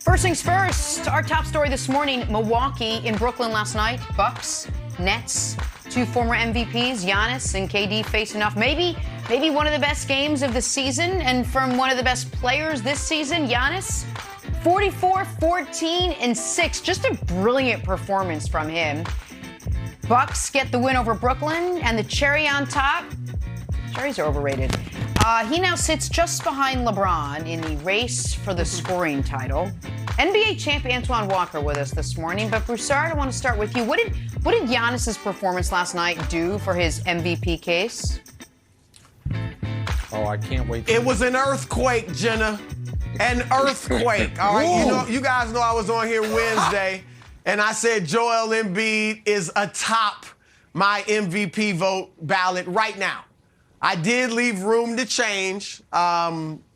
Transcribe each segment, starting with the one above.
First things first, our top story this morning, Milwaukee in Brooklyn last night. Bucks, Nets, two former MVPs, Giannis and KD facing off. Maybe one of the best games of the season, and from one of the best players this season, Giannis. 44, 14, and 6. Just a brilliant performance from him. Bucks get the win over Brooklyn, and the cherry on top, cherries are overrated. He now sits just behind LeBron in the race for the scoring title. NBA champ Antoine Walker with us this morning. But Broussard, I want to start with you. What did Giannis's performance last night do for his MVP case? Oh, I can't wait. It was an earthquake, Jenna. An earthquake. All right, you guys know I was on here Wednesday, and I said Joel Embiid is atop my MVP vote ballot right now. I did leave room to change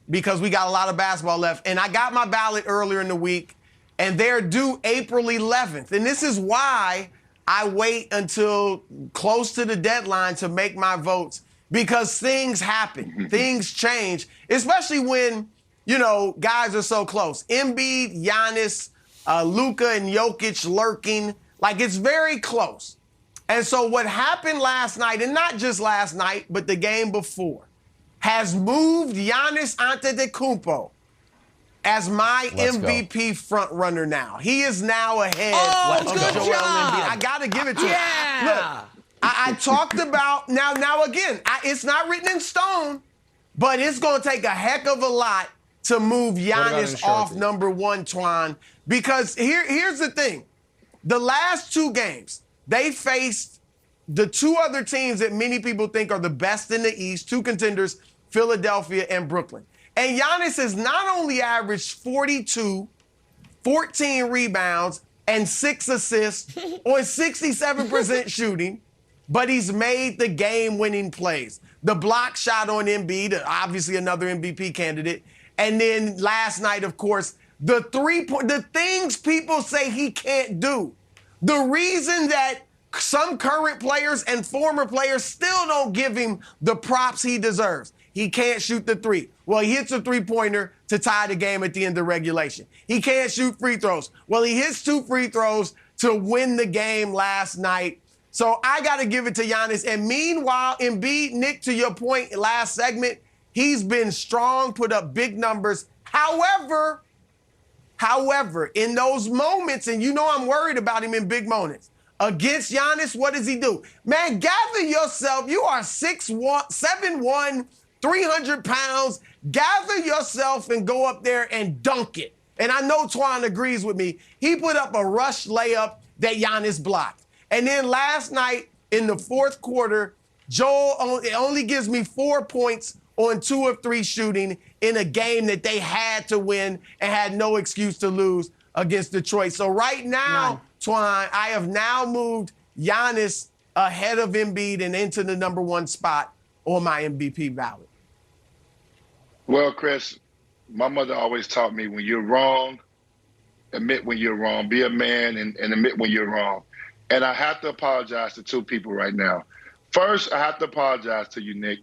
because we got a lot of basketball left. And I got my ballot earlier in the week, and they're due April 11th. And this is why I wait until close to the deadline to make my votes, because things happen. Things change, especially when, guys are so close. Embiid, Giannis, Luka, and Jokic lurking. Like, it's very close. And so what happened last night, and not just last night, but the game before, has moved Giannis Antetokounmpo as my MVP frontrunner now. He is now ahead of Joel Embiid. I got to give it to him. Look, I talked about, now again, it's not written in stone, but it's going to take a heck of a lot to move Giannis off number one, Twan. Because here's the thing. The last two games, they faced the two other teams that many people think are the best in the East, two contenders, Philadelphia and Brooklyn. And Giannis has not only averaged 42, 14 rebounds, and 6 assists on 67% shooting, but he's made the game-winning plays. The block shot on Embiid, obviously another MVP candidate. And then last night, of course, the things people say he can't do. The reason that some current players and former players still don't give him the props he deserves. He can't shoot the three. Well, he hits a three-pointer to tie the game at the end of regulation. He can't shoot free throws. Well, he hits 2 free throws to win the game last night. So I got to give it to Giannis. And meanwhile, Embiid, Nick, to your point last segment, he's been strong, put up big numbers. However, in those moments, and I'm worried about him in big moments, against Giannis, what does he do? Man, gather yourself. You are 6'1", 7'1", 300 pounds. Gather yourself and go up there and dunk it. And I know Twan agrees with me. He put up a rush layup that Giannis blocked. And then last night in the fourth quarter, Joel only gives me 4 points on 2 of 3 shooting in a game that they had to win and had no excuse to lose against Detroit. So right now, Twan, I have now moved Giannis ahead of Embiid and into the number one spot on my MVP ballot. Well, Chris, my mother always taught me, when you're wrong, admit when you're wrong. Be a man and admit when you're wrong. And I have to apologize to 2 people right now. First, I have to apologize to you, Nick.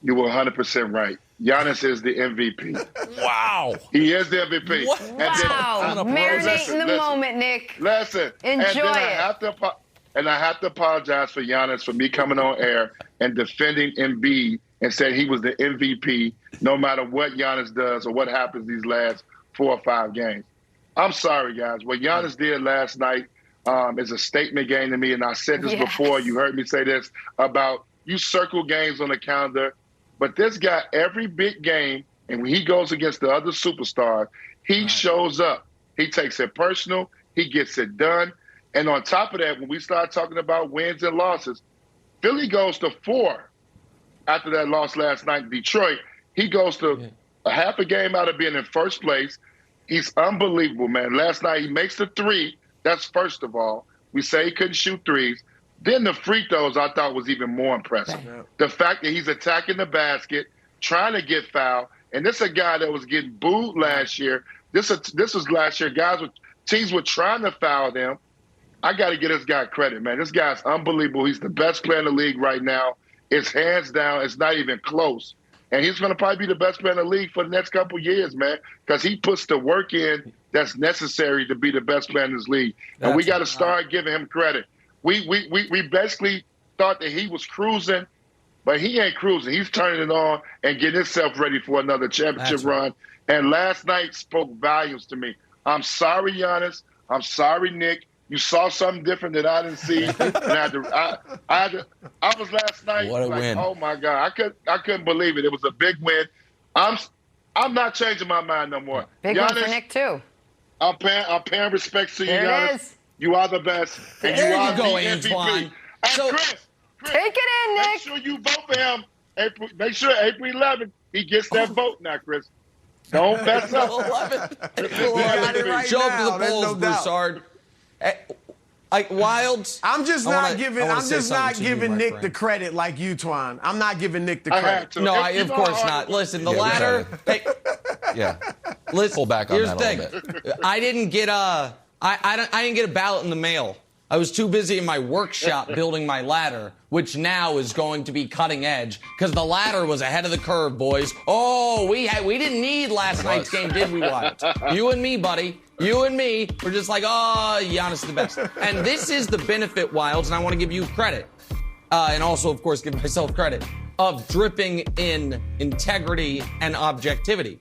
You were 100% right. Giannis is the MVP. Wow. He is the MVP. Wow. Marinate in the moment, Nick. Listen. Enjoy it. I have to apologize for Giannis for me coming on air and defending Embiid and saying he was the MVP no matter what Giannis does or what happens these last 4 or 5 games. I'm sorry, guys. What Giannis did last night is a statement game to me, and I said this before. You heard me say this about you circle games on the calendar, but this guy, every big game, and when he goes against the other superstars, he shows up. He takes it personal. He gets it done. And on top of that, when we start talking about wins and losses, Philly goes to 4 after that loss last night in Detroit. He goes to a half a game out of being in first place. He's unbelievable, man. Last night he makes the 3. That's first of all. We say he couldn't shoot threes. Then the free throws I thought was even more impressive. The fact that he's attacking the basket, trying to get fouled, and this is a guy that was getting booed last year. This was last year. Teams were trying to foul them. I got to give this guy credit, man. This guy's unbelievable. He's the best player in the league right now. It's hands down. It's not even close. And he's going to probably be the best player in the league for the next couple years, man, because he puts the work in that's necessary to be the best player in this league. And we got to start giving him credit. We basically thought that he was cruising, but he ain't cruising. He's turning it on and getting himself ready for another championship run. And last night spoke volumes to me. I'm sorry, Giannis. I'm sorry, Nick. You saw something different that I didn't see. And I was last night what a like, win. oh my God, I couldn't believe it. It was a big win. I'm not changing my mind no more. Big Giannis, win for Nick too. I'm paying respects to you, There it Giannis. is. You are the best, and There you are you go, the Antoine. MVP. And So- Chris, Take it in, make Nick. sure you vote for him. Make sure April 11th he gets that vote now, Chris. Don't mess up. 11. got it right Show up now, to the there's polls, no doubt. Broussard. Wilds. I'm just I not wanna- giving. I wanna I'm say just not something to you, giving my Nick friend. the credit like you, Twan. I'm not giving Nick the I credit. had to. No, You of know course how not. Listen, the Yeah, we ladder. Hey, Yeah. listen. Pull back on here's that the a thing. little bit. I didn't get I didn't get a ballot in the mail. I was too busy in my workshop building my ladder, which now is going to be cutting edge because the ladder was ahead of the curve, boys. Oh, we didn't need last night's game, did we, Wyatt? You and me, buddy. You and me, we're just like, oh, Giannis is the best. And this is the benefit, Wilds, and I want to give you credit. And also, of course, give myself credit of dripping in integrity and objectivity.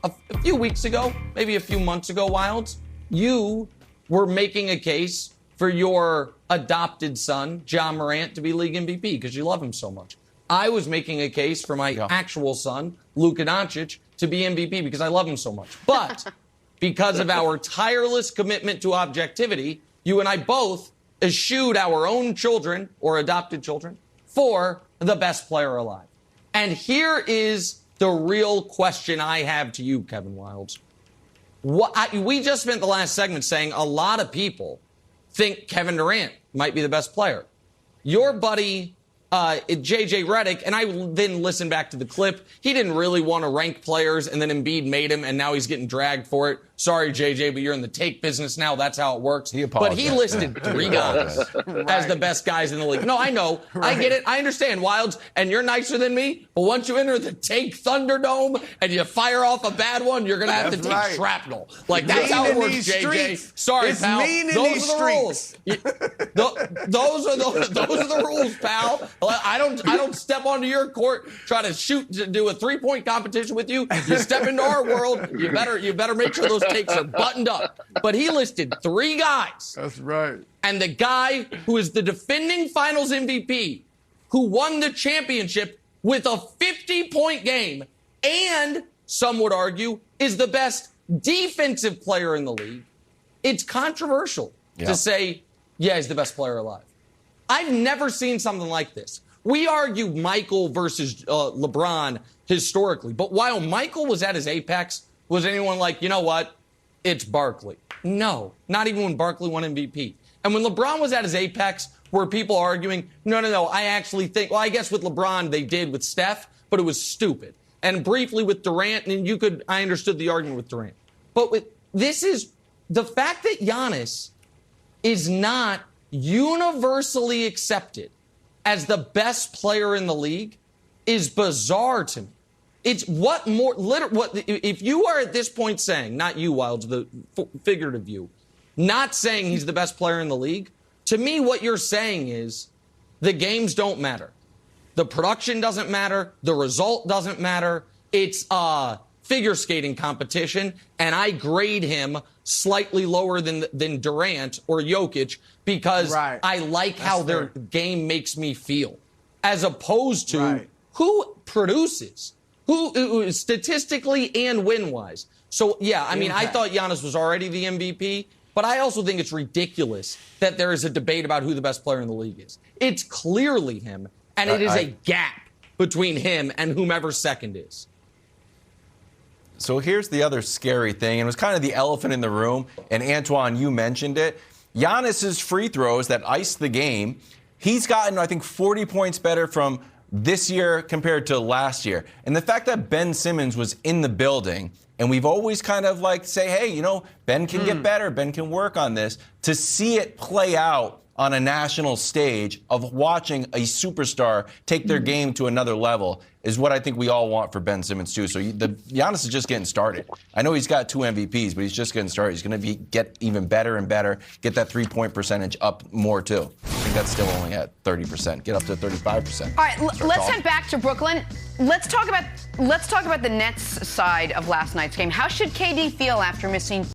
A few weeks ago, maybe a few months ago, Wilds, you were making a case for your adopted son, John Morant, to be league MVP because you love him so much. I was making a case for my actual son, Luka Doncic, to be MVP because I love him so much. But because of our tireless commitment to objectivity, you and I both eschewed our own children or adopted children for the best player alive. And here is the real question I have to you, Kevin Wilds. We just spent the last segment saying a lot of people think Kevin Durant might be the best player. Your buddy, JJ Redick, and I then listened back to the clip. He didn't really want to rank players, and then Embiid made him, and now he's getting dragged for it. Sorry, JJ, but you're in the take business now. That's how it works. But he listed 3 guys as the best guys in the league. No, I know. I get it. I understand, Wilds, and you're nicer than me. But once you enter the take Thunderdome and you fire off a bad one, you're going to have to take shrapnel. Like, that's how it works, JJ. Streets. Sorry, It's pal. mean in Those these are the rules. Those are the rules, pal. I don't step onto your court, try to do a 3-point competition with you. You step into our world, you better make sure those takes are buttoned up. But he listed 3 guys. That's right. And the guy who is the defending Finals MVP, who won the championship with a 50-point game, and some would argue is the best defensive player in the league. It's controversial to say, yeah, he's the best player alive. I've never seen something like this. We argue Michael versus LeBron historically, but while Michael was at his apex, was anyone like, you know what? It's Barkley. No, not even when Barkley won MVP. And when LeBron was at his apex, were people arguing, no, I actually think, well, I guess with LeBron they did with Steph, but it was stupid. And briefly with Durant, and I understood the argument with Durant. But this is the fact that Giannis is not universally accepted as the best player in the league is bizarre to me. It's if you are at this point saying, not you, Wilds, the figurative you, not saying he's the best player in the league, to me what you're saying is the games don't matter. The production doesn't matter. The result doesn't matter. It's a figure skating competition, and I grade him slightly lower than Durant or Jokic because I like how their game makes me feel, as opposed to who produces, who statistically and win-wise. So, yeah, I mean, I thought Giannis was already the MVP, but I also think it's ridiculous that there is a debate about who the best player in the league is. It's clearly him, and it is a gap between him and whomever second is. So here's the other scary thing, and it was kind of the elephant in the room, and Antoine, you mentioned it. Giannis's free throws that iced the game, he's gotten, I think, 40 points better from this year compared to last year. And the fact that Ben Simmons was in the building, and we've always kind of like say, hey, Ben can get better, Ben can work on this. To see it play out on a national stage of watching a superstar take their game to another level is what I think we all want for Ben Simmons, too. So Giannis is just getting started. I know he's got 2 MVPs, but he's just getting started. He's going to get even better and better, get that three-point percentage up more, too. I think that's still only at 30%. Get up to 35%. All right, let's head back to Brooklyn. Let's talk about the Nets side of last night's game. How should KD feel after missing